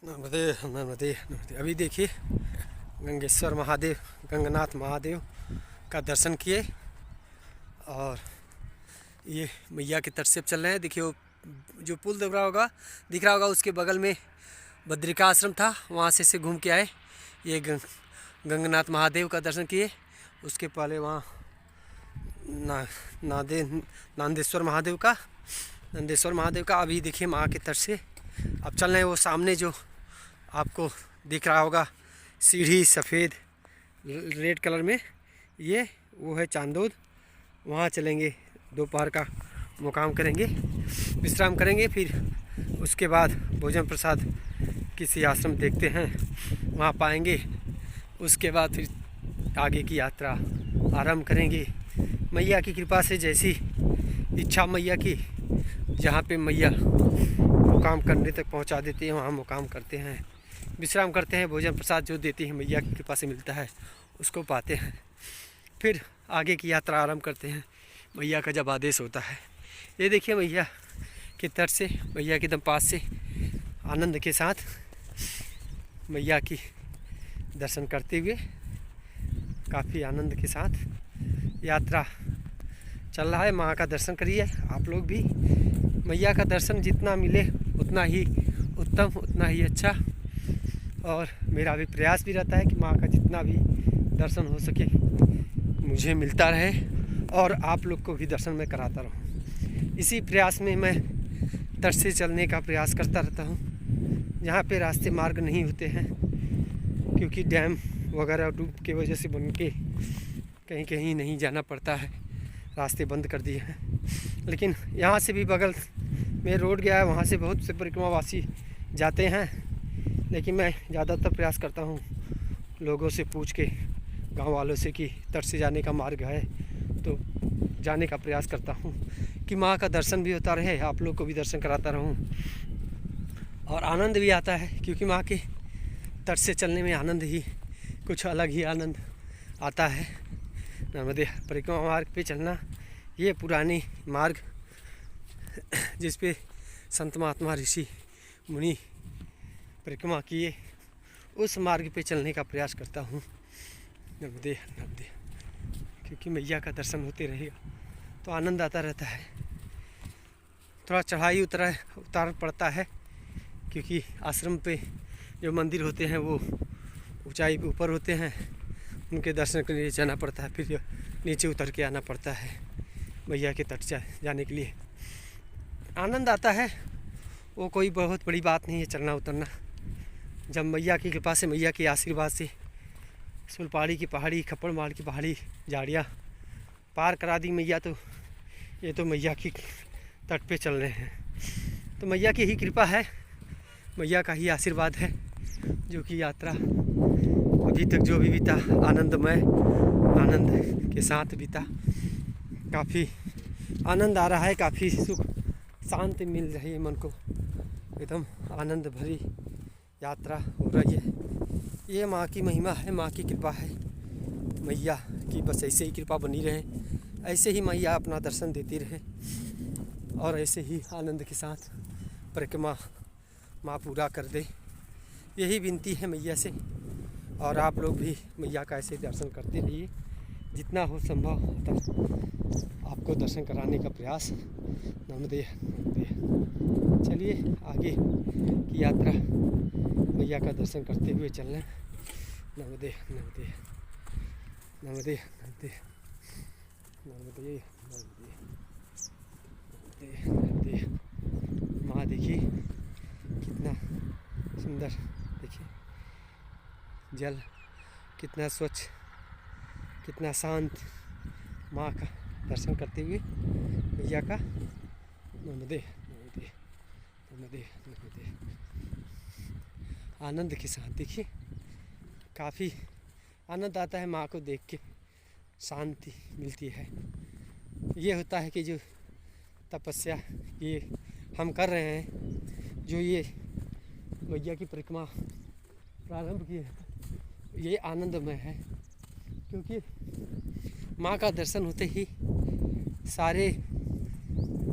नर्मदे नर्मदे नर्मदे। अभी देखिए गंगेश्वर महादेव, गंगनाथ महादेव का दर्शन किए और ये मैया के तट से चल रहे हैं। देखिए वो जो पुल दिख रहा होगा उसके बगल में बद्रिका आश्रम था, वहाँ से घूम के आए। ये गंगनाथ महादेव का दर्शन किए। उसके पहले वहाँ नंदेश्वर महादेव का अभी देखिए माँ के तट से अब चल रहे हैं। वो सामने जो आपको दिख रहा होगा सीढ़ी सफ़ेद रेड कलर में, ये वो है चांदोद। वहाँ चलेंगे, दोपहर का मुकाम करेंगे, विश्राम करेंगे। फिर उसके बाद भोजन प्रसाद किसी आश्रम देखते हैं, वहाँ पाएंगे। उसके बाद फिर आगे की यात्रा आरंभ करेंगे। मैया की कृपा से जैसी इच्छा मैया की, जहाँ पे मैया मुकाम करने तक पहुँचा देती है वहाँ मुकाम करते हैं, विश्राम करते हैं। भोजन प्रसाद जो देती है मैया की कृपा से मिलता है, उसको पाते हैं। फिर आगे की यात्रा आरंभ करते हैं मैया का जब आदेश होता है। ये देखिए मैया के तट से, मैया के एकदम पास से आनंद के साथ मैया की दर्शन करते हुए काफ़ी आनंद के साथ यात्रा चल रहा है। माँ का दर्शन करिए आप लोग भी। मैया का दर्शन जितना मिले उतना ही उत्तम, उतना ही अच्छा। और मेरा भी प्रयास भी रहता है कि माँ का जितना भी दर्शन हो सके मुझे मिलता रहे और आप लोग को भी दर्शन में कराता रहूँ। इसी प्रयास में मैं तट से चलने का प्रयास करता रहता हूँ, जहाँ पे रास्ते मार्ग नहीं होते हैं, क्योंकि डैम वगैरह डूब के वजह से बन के कहीं कहीं नहीं जाना पड़ता है, रास्ते बंद कर दिए हैं। लेकिन यहाँ से भी बगल में रोड गया है, वहाँ से बहुत से परिक्रमावासी जाते हैं। लेकिन मैं ज़्यादातर प्रयास करता हूँ लोगों से पूछ के, गांव वालों से कि तट से जाने का मार्ग है तो जाने का प्रयास करता हूँ कि माँ का दर्शन भी होता रहे, आप लोग को भी दर्शन कराता रहूँ और आनंद भी आता है। क्योंकि माँ के तट से चलने में आनंद ही कुछ अलग ही आनंद आता है। नर्मदे परिक्रमा मार्ग पे चलना, ये पुरानी मार्ग जिस पे संत महात्मा ऋषि मुनि परिक्रमा किए, उस मार्ग पे चलने का प्रयास करता हूँ। नर्मदे नर्मदे। क्योंकि मैया का दर्शन होते रहेगा तो आनंद आता रहता है। थोड़ा चढ़ाई उतार पड़ता है, क्योंकि आश्रम पे जो मंदिर होते हैं वो ऊंचाई पे ऊपर होते हैं, उनके दर्शन के लिए जाना पड़ता है। फिर नीचे उतर के आना पड़ता है मैया के तट जाने के लिए। आनंद आता है, वो कोई बहुत बड़ी बात नहीं है चलना उतरना। जब मैया की कृपा से, मैया के आशीर्वाद से सुलपाड़ी की पहाड़ी, खप्पड़माल की पहाड़ी, झाड़ियाँ पार करा दी मैया, तो ये तो मैया की तट पे चल रहे हैं। तो मैया की ही कृपा है, मैया का ही आशीर्वाद है, जो कि यात्रा अभी तक जो भी बीता आनंदमय, आनंद के साथ बीता। काफ़ी आनंद आ रहा है, काफ़ी सुख शांति मिल रही है मन को, एकदम आनंद भरी यात्रा हो रही है। ये माँ की महिमा है, माँ की कृपा है। मैया की बस ऐसे ही कृपा बनी रहे, ऐसे ही मैया अपना दर्शन देती रहे और ऐसे ही आनंद के साथ परिक्रमा माँ पूरा कर दे, यही विनती है मैया से। और आप लोग भी मैया का ऐसे दर्शन करते रहिए, जितना हो संभव होता आपको दर्शन कराने का प्रयास। नर्मदे नर्मदे। चलिए आगे की यात्रा मैया का दर्शन करते हुए चलना। नर्मदे नर्मदे नर्मदे नर्मदे नर्मदे नर्मदे नर्मदे। माँ देखिए कितना सुंदर, देखिए जल कितना स्वच्छ, कितना शांत। माँ का दर्शन करते हुए मैया का। नर्मदे नर्मदे नर्मदे नर्मदे। आनंद के साथ देखिए, काफ़ी आनंद आता है माँ को देख के, शांति मिलती है। ये होता है कि जो तपस्या ये हम कर रहे हैं, जो ये मैया की परिक्रमा प्रारंभ की है, ये आनंदमय है। क्योंकि माँ का दर्शन होते ही सारे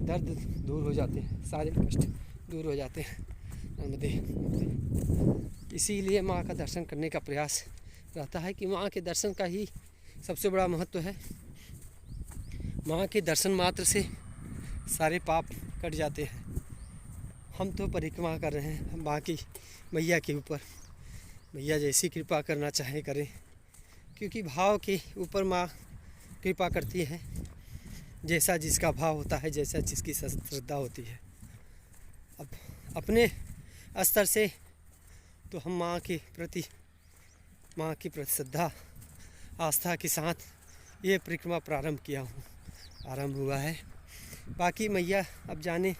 दर्द दूर हो जाते हैं, सारे कष्ट दूर हो जाते हैं। नर्मदे। इसीलिए माँ का दर्शन करने का प्रयास रहता है कि माँ के दर्शन का ही सबसे बड़ा महत्व है। माँ के दर्शन मात्र से सारे पाप कट जाते हैं। हम तो परिक्रमा कर रहे हैं माँ की मैया के ऊपर, मैया जैसी कृपा करना चाहे करें, क्योंकि भाव के ऊपर माँ कृपा करती है। जैसा जिसका भाव होता है, जैसा जिसकी श्रद्धा होती है। अब अपने स्तर से तो हम माँ की प्रति श्रद्धा आस्था के साथ ये परिक्रमा आरंभ हुआ है। बाकी मैया अब जाने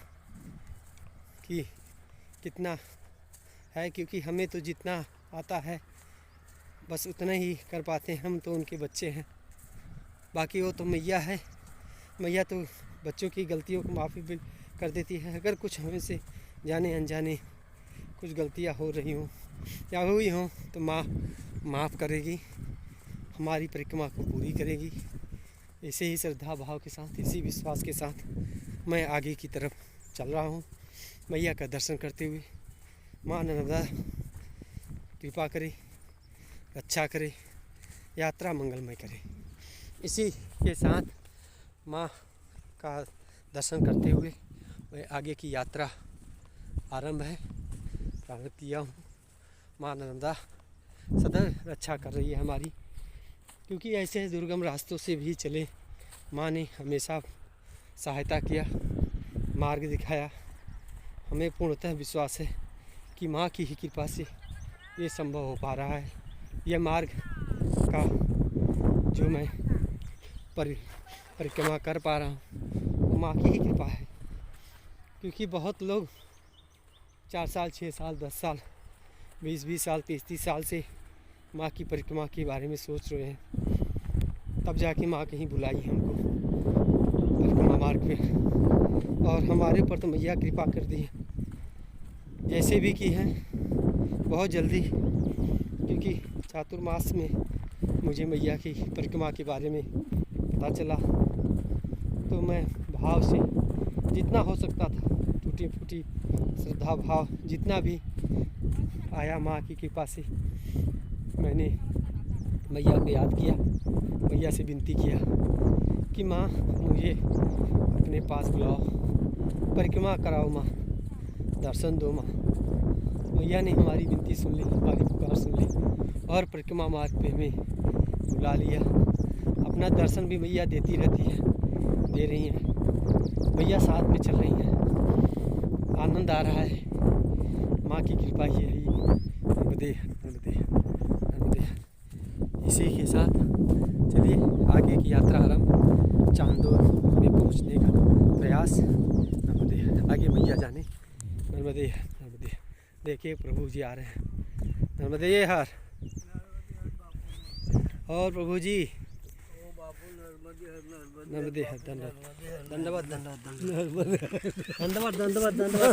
कि कितना है, क्योंकि हमें तो जितना आता है बस उतना ही कर पाते हैं। हम तो उनके बच्चे हैं, बाकी वो तो मैया है। मैया तो बच्चों की गलतियों को माफ़ी भी कर देती है। अगर कुछ हमें से जाने अनजाने कुछ गलतियाँ हो रही हों या हुई हों तो माँ माफ़ करेगी, हमारी परिक्रमा को पूरी करेगी। ऐसे ही श्रद्धा भाव के साथ, इसी विश्वास के साथ मैं आगे की तरफ चल रहा हूँ, मैया का दर्शन करते हुए। माँ नर्मदा कृपा करे, रक्षा करे, यात्रा मंगलमय करे। इसी के साथ माँ का दर्शन करते हुए मैं आगे की यात्रा प्रारंभ किया हूँ। माँ नर्मदा सदैव रक्षा कर रही है हमारी, क्योंकि ऐसे दुर्गम रास्तों से भी चले माँ ने हमेशा सहायता किया, मार्ग दिखाया। हमें पूर्णतः विश्वास है कि माँ की ही कृपा से ये संभव हो पा रहा है। यह मार्ग का जो मैं परिक्रमा कर पा रहा हूँ वो माँ की ही कृपा है, क्योंकि बहुत लोग 4 साल 6 साल 10 साल 20 साल 30 साल से माँ की परिक्रमा के बारे में सोच रहे हैं। तब जाके माँ कहीं बुलाई हमको परिक्रमा मार्ग पे, और हमारे ऊपर तो मैया कृपा कर दी है जैसे भी की है बहुत जल्दी। क्योंकि चातुर्मास में मुझे मैया की परिक्रमा के बारे में पता चला, तो मैं भाव से जितना हो सकता था, टूटी फूटी श्रद्धा भाव जितना भी आया माँ की कृपा से, मैंने मैया को याद किया, मैया से विनती किया कि माँ मुझे अपने पास बुलाओ, परिक्रमा कराओ माँ, दर्शन दो माँ। मैया ने हमारी विनती सुन ली, हमारी पुकार सुन ली और परिक्रमा मार्ग पे हमें बुला लिया। अपना दर्शन भी मैया देती रहती है, दे रही हैं, मैया साथ में चल रही हैं। आनंद आ रहा है, माँ की कृपा ही है। नर्मदे नर्मदे नर्मदे। इसी के साथ चलिए आगे की यात्रा आरंभ, चांदोर में पहुँचने का प्रयास। नर्मदे, आगे मैया जाने। नर्मदे नर्मदे। देखिए प्रभु जी आ रहे हैं। नर्मदे हर। और प्रभु जी नर्मदे हर। दंडवत दंडवत दंडवत।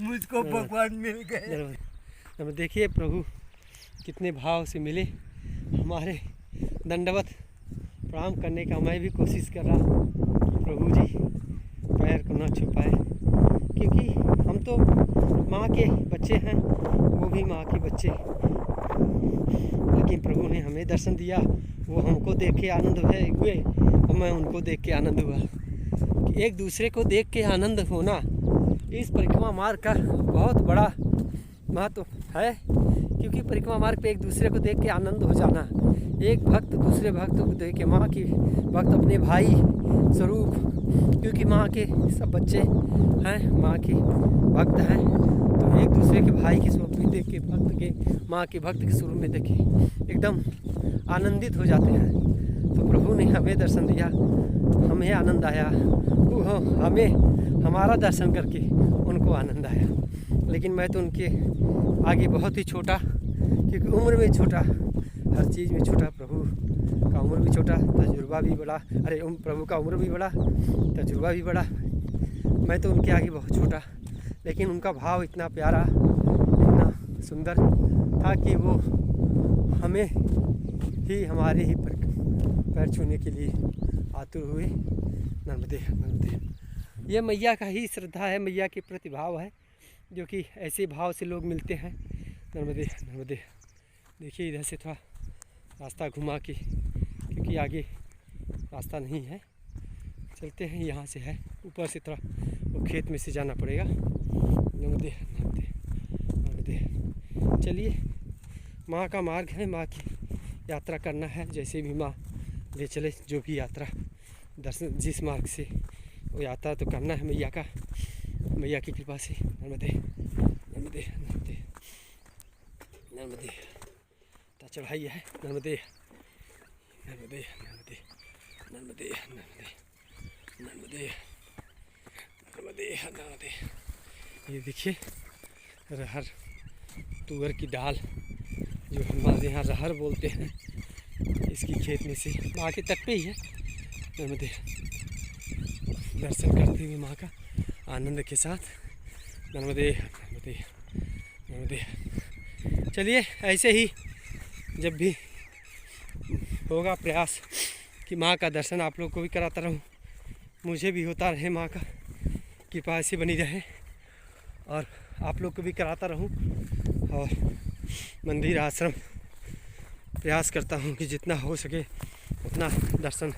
मुझको भगवान मिल गए। देखिए प्रभु कितने भाव से मिले, हमारे दंडवत प्रणाम करने का मैं भी कोशिश कर रहा हूँ। प्रभु जी पैर को न छुपाए, क्योंकि हम तो माँ के बच्चे हैं, वो भी माँ के बच्चे। लेकिन प्रभु ने हमें दर्शन दिया, वो हमको देख के आनंद हुए और मैं उनको देख के आनंद हुआ। कि एक दूसरे को देख के आनंद होना इस परिक्रमा मार्ग का बहुत बड़ा महत्व है। क्योंकि परिक्रमा मार्ग पे एक दूसरे को देख के आनंद हो जाना, एक भक्त दूसरे भक्त को देख के, माँ की भक्त अपने भाई स्वरूप, क्योंकि माँ के सब बच्चे हैं, माँ के भक्त हैं, तो एक दूसरे के भाई के स्वरूप में देख के, भक्त के माँ के भक्त के स्वरूप में देख के एकदम आनंदित हो जाते हैं। तो प्रभु ने हमें दर्शन दिया, हमें आनंद आया, वो हमें हमारा दर्शन करके उनको आनंद आया। लेकिन मैं तो उनके आगे बहुत ही छोटा, क्योंकि उम्र में छोटा, हर चीज़ में छोटा, प्रभु का उम्र भी छोटा, तजुर्बा भी बड़ा। अरे प्रभु का उम्र भी बड़ा, तजुर्बा भी बड़ा। मैं तो उनके आगे बहुत छोटा, लेकिन उनका भाव इतना प्यारा, इतना सुंदर था कि वो हमें ही हमारे ही पैर छूने के लिए आतुर हुए। नर्मदे नर्मदे। ये मैया का ही श्रद्धा है, मैया के प्रतिभाव है। जो कि ऐसे भाव से लोग मिलते हैं। नर्मदे नर्मदे। देखिए इधर से थोड़ा रास्ता घुमा के, क्योंकि आगे रास्ता नहीं है, चलते हैं। यहाँ से है, ऊपर से थोड़ा वो खेत में से जाना पड़ेगा। नर्मदे नर्मदे नर्मदे। चलिए, माँ का मार्ग है, माँ की यात्रा करना है, जैसे भी माँ ले चले, जो भी यात्रा दर्शन जिस मार्ग से वो यात्रा तो करना है मैया का, मैया की कृपा से। नर्मदे नर्मदे नर्मदे नर्मदे। तो चढ़ाई है। नर्मदे नर्मदे नर्मदे नर्मदे नर्मदे नर्मदे नर्मदे नर्मदे। ये देखिए रहर, तुअर की दाल, जो हमारे यहाँ रहर बोलते हैं, इसकी खेत में से माँ के तट पे ही है। नर्मदे। दर्शन करते हुए माँ का आनंद के साथ। नर्मदे नर्मदे नर्मदे। चलिए, ऐसे ही जब भी होगा प्रयास कि माँ का दर्शन आप लोग को भी कराता रहूँ, मुझे भी होता रहे, माँ का कृपा ऐसी बनी रहे और आप लोग को भी कराता रहूँ। और मंदिर आश्रम प्रयास करता हूँ कि जितना हो सके उतना दर्शन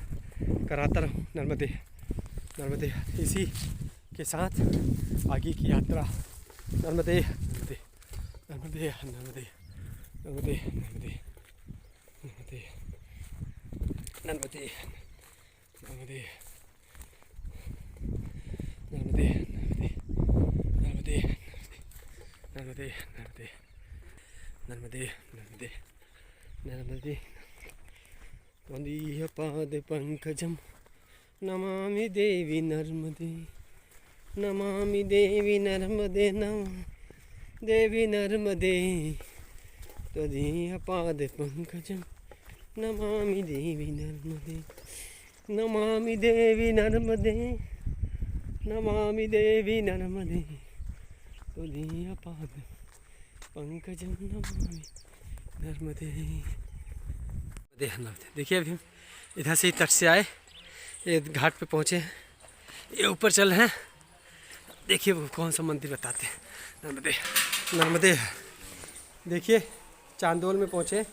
कराता रहूँ। नर्मदे नर्मदे। इसी के साथ आगे की यात्रा। नर्मदे नर्मदे नर्मदे नर्मदे नर्मदे नर्मदे नर्मदे नर्मदे नर्मदे नर्मदे नर्मदे नर्मदे नर्मदे नर्मदे नर्मदे नर्मदे। त्वदीय पाद पंकजं नमामि देवी नर्मदे, नमामि देवी नर्मदे, नम देवी नर्मदे। त्वदीय पाद पंकजं नमामि देवी नर्मदे, नमामि देवी नर्मदे, नमामि देवी नर्मदे। त्वदीय पाद पंकजं नमामि नर्मदे। देखिए अभी इधर से ही तट से आए, ये घाट पे पहुँचे हैं, ये ऊपर चल रहे हैं। देखिए वो कौन सा मंदिर बताते हैं। नर्मदे नर्मदे। देखिए चांदोल में पहुँचे,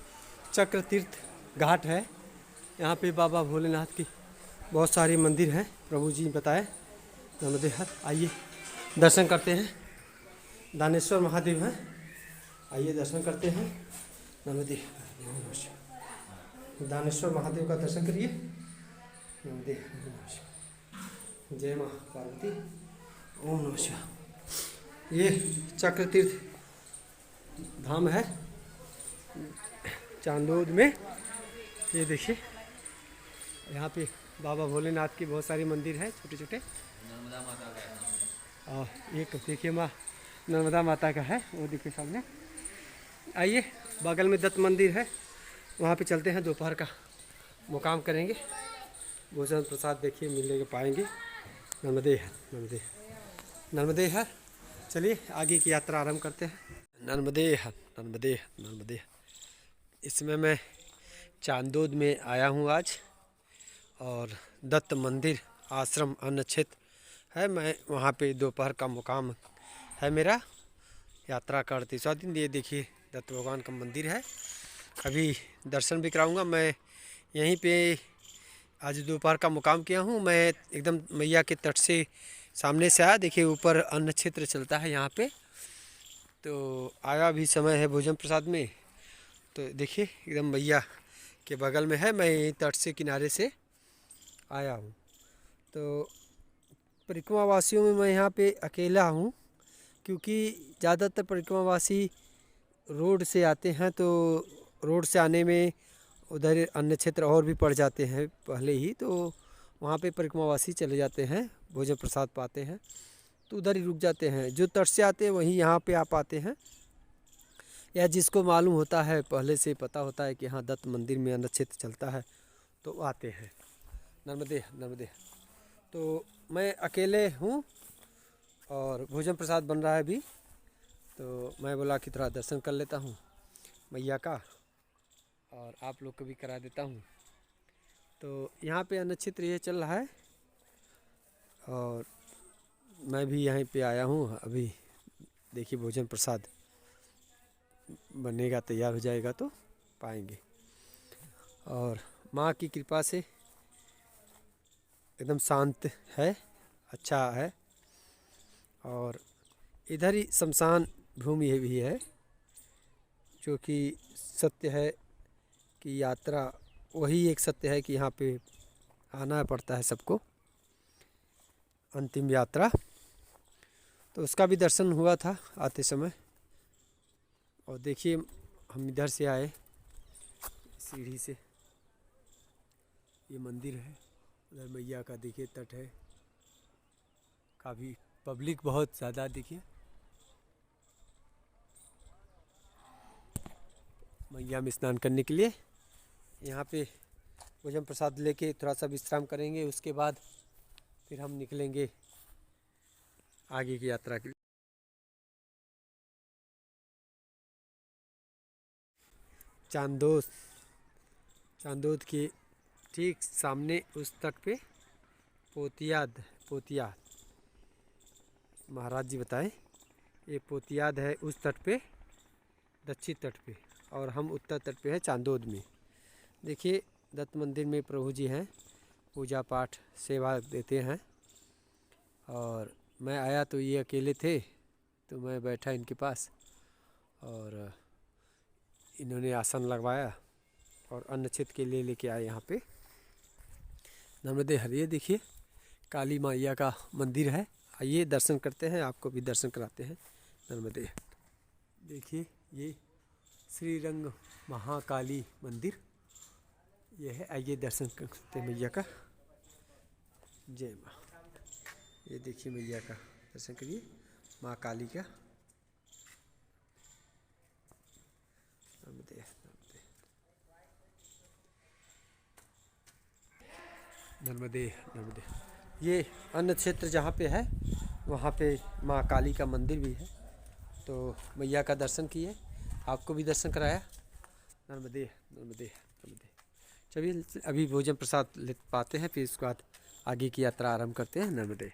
चक्र तीर्थ घाट है। यहाँ पे बाबा भोलेनाथ की बहुत सारी मंदिर हैं, प्रभु जी बताए। नर्मदे हर आइए दर्शन करते हैं। दानेश्वर महादेव हैं, आइए दर्शन करते हैं। नर्मदे दानेश्वर महादेव का दर्शन करिए। नर्मदे जय माँ पार्वती, ओम नमः शिवाय। ये चक्र तीर्थ धाम है चांदोद में। ये देखिए यहाँ पे बाबा भोलेनाथ की बहुत सारी मंदिर है, छोटे छोटे। नर्मदा माता का, और एक देखिए माँ नर्मदा माता का है, वो देखिए सामने। आइए बगल में दत्त मंदिर है, वहाँ पे चलते हैं, दोपहर का मुकाम करेंगे। भोजन प्रसाद देखिए मिलेंगे, पाएंगे। नर्मदे है नर्मदे नर्मदे है। चलिए आगे की यात्रा आरंभ करते हैं। नर्मदे है नर्मदे नर्मदे। इसमें मैं चांदोद में आया हूँ आज, और दत्त मंदिर आश्रम अन्न क्षेत्र है, मैं वहाँ पे दोपहर का मुकाम है मेरा। यात्रा करते दिन ये देखिए दत्त भगवान का मंदिर है, अभी दर्शन भी कराऊंगा। मैं यहीं पे आज दोपहर का मुकाम किया हूँ। मैं एकदम मैया के तट से सामने से आया। देखिए ऊपर अन्न क्षेत्र चलता है यहाँ पे, तो आया भी समय है भोजन प्रसाद में। तो देखिए एकदम मैया के बगल में है, मैं तट से किनारे से आया हूँ। तो परिक्रमा वासियों में मैं यहाँ पे अकेला हूँ, क्योंकि ज़्यादातर परिक्रमावासी रोड से आते हैं, तो रोड से आने में उधर अन्य क्षेत्र और भी पड़ जाते हैं पहले ही, तो वहाँ पे परिक्रमावासी चले जाते हैं, भोजन प्रसाद पाते हैं तो उधर ही रुक जाते हैं। जो तट से आते हैं वही यहाँ पे आ पाते हैं, या जिसको मालूम होता है, पहले से पता होता है कि हाँ दत्त मंदिर में अन्न क्षेत्र चलता है, तो आते हैं। नर्मदे नर्मदे। तो मैं अकेले हूँ और भोजन प्रसाद बन रहा है अभी, तो मैं बोला कि थोड़ा दर्शन कर लेता हूँ मैया का, और आप लोग को भी करा देता हूँ। तो यहाँ पे अन्न क्षेत्र ये चल रहा है, और मैं भी यहीं पे आया हूँ अभी देखिए भोजन प्रसाद बनेगा, तैयार हो जाएगा तो पाएंगे। और माँ की कृपा से एकदम शांत है, अच्छा है। और इधर ही शमशान भूमि भी है, जो कि सत्य है कि यात्रा, वही एक सत्य है कि यहाँ पे आना पड़ता है सबको, अंतिम यात्रा। तो उसका भी दर्शन हुआ था आते समय। और देखिए हम इधर से आए सीढ़ी से, ये मंदिर है, उधर मैया का देखिए तट है, काफ़ी पब्लिक बहुत ज़्यादा देखिए। मैया में स्नान करने के लिए यहाँ पे भोजन प्रसाद लेके थोड़ा सा विश्राम करेंगे, उसके बाद फिर हम निकलेंगे आगे की यात्रा के लिए। चांदोद के ठीक सामने उस तट पे पोतियाद महाराज जी बताएं, ये पोतियाद है उस तट पे, दक्षिण तट पे, और हम उत्तर तट पे है चांदोद में। देखिए दत्त मंदिर में प्रभु जी हैं, पूजा पाठ सेवा देते हैं। और मैं आया तो ये अकेले थे, तो मैं बैठा इनके पास और इन्होंने आसन लगवाया और अन्न क्षेत्र के लिए लेके आए यहाँ पे। नर्मदे हरिये देखिए काली मैया का मंदिर है, आइए दर्शन करते हैं, आपको भी दर्शन कराते हैं। नर्मदे देखिए ये श्रीरंग महाकाली मंदिर ये है, आइए दर्शन करते हैं मैया का। जय माँ। ये देखिए मैया का दर्शन करिए, माँ काली का। नर्मदे नर्मदे नर्मदे। ये अन्न क्षेत्र जहाँ पे है वहाँ पे माँ काली का मंदिर भी है, तो मैया का दर्शन किए, आपको भी दर्शन कराया। नर्मदे नर्मदे नर्मदे। चलिए अभी भोजन प्रसाद ले पाते हैं, फिर उसके बाद आगे की यात्रा आरंभ करते हैं। नर्मदे।